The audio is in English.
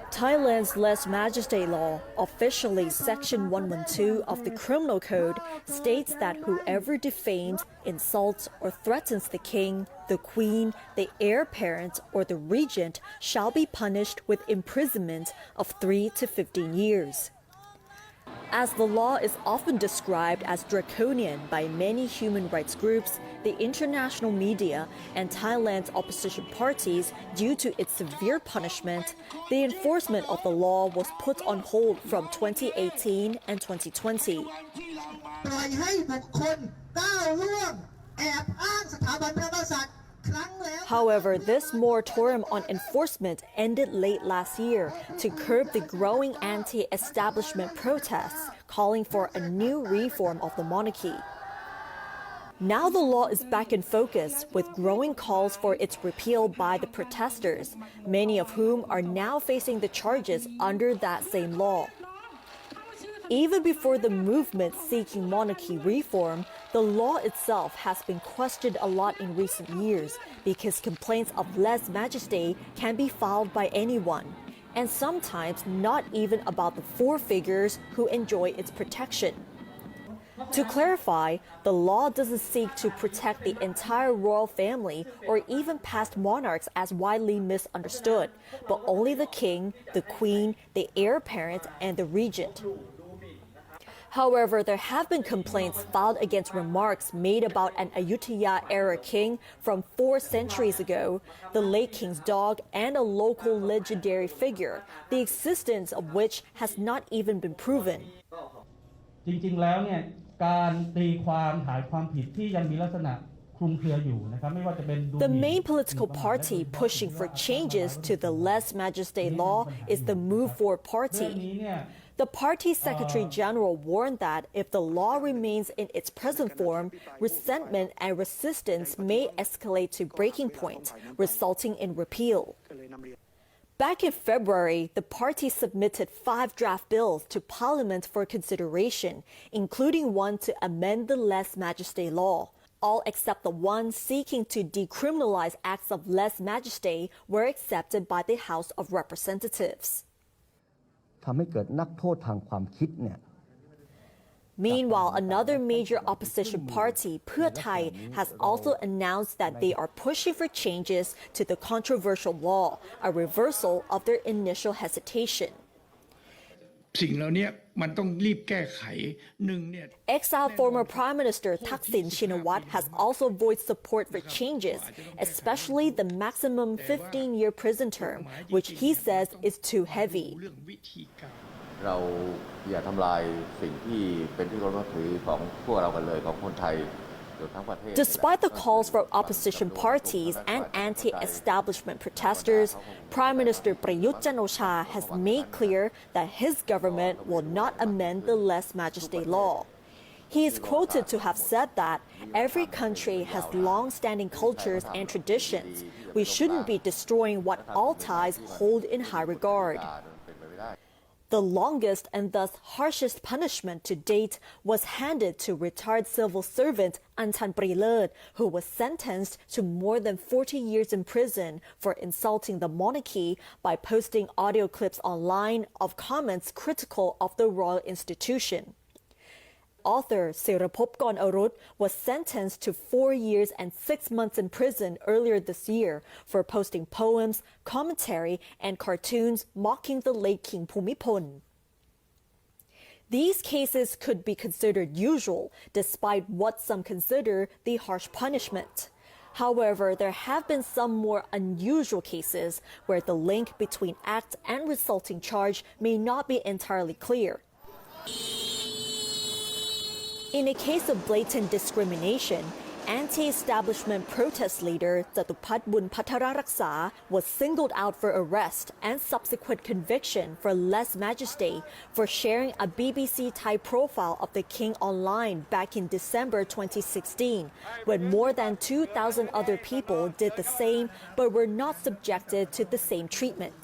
Thailand's Lèse-majesté law, officially Section 112 of the Criminal Code, states that whoever defames, insults, or threatens the king, the queen, the heir apparent, or the regent shall be punished with imprisonment of 3 to 15 years. As the law is often described as draconian by many human rights groups, the international media, and Thailand's opposition parties due to its severe punishment, the enforcement of the law was put on hold from 2018 and 2020. However, this moratorium on enforcement ended late last year to curb the growing anti-establishment protests calling for a new reform of the monarchy. Now the law is back in focus with growing calls for its repeal by the protesters, many of whom are now facing the charges under that same law. Even before the movement seeking monarchy reform, the law itself has been questioned a lot in recent years because complaints of lèse-majesté can be filed by anyone, and sometimes not even about the four figures who enjoy its protection. To clarify, the law doesn't seek to protect the entire royal family or even past monarchs as widely misunderstood, but only the king, the queen, the heir apparent, and the regent. However, there have been complaints filed against remarks made about an Ayutthaya-era king from 4 centuries ago, the late king's dog, and a local legendary figure, the existence of which has not even been proven. The main political party pushing for changes to the Lèse-majesté law is the Move Forward Party. The party's Secretary General warned that if the law remains in its present form, resentment and resistance may escalate to breaking point, resulting in repeal. Back in February, the party submitted 5 draft bills to Parliament for consideration, including one to amend the Lèse-majesté law. All except the one seeking to decriminalize acts of lèse-majesté were accepted by the House of Representatives. Meanwhile, another major opposition party, Pheu Thai, has also announced that they are pushing for changes to the controversial law, a reversal of their initial hesitation. Exiled former Prime Minister Thaksin Shinawatra has also voiced support for changes, especially the maximum 15-year prison term, which he says is too heavy. Despite the calls from opposition parties and anti-establishment protesters, Prime Minister Prayut Chan-o-cha has made clear that his government will not amend the Lèse-majesté law. He is quoted to have said that every country has long-standing cultures and traditions. We shouldn't be destroying what all Thais hold in high regard. The longest and thus harshest punishment to date was handed to retired civil servant Antan Prilert, who was sentenced to more than 40 years in prison for insulting the monarchy by posting audio clips online of comments critical of the royal institution. Author Sirapop Arut was sentenced to 4 years and 6 months in prison earlier this year for posting poems, commentary, and cartoons mocking the late King Bhumibol. These cases could be considered usual, despite what some consider the harsh punishment. However, there have been some more unusual cases where the link between act and resulting charge may not be entirely clear. In a case of blatant discrimination, anti-establishment protest leader Jatupat Bunpattararaksa was singled out for arrest and subsequent conviction for lèse-majesté for sharing a BBC Thai profile of the king online back in December 2016, when more than 2,000 other people did the same but were not subjected to the same treatment.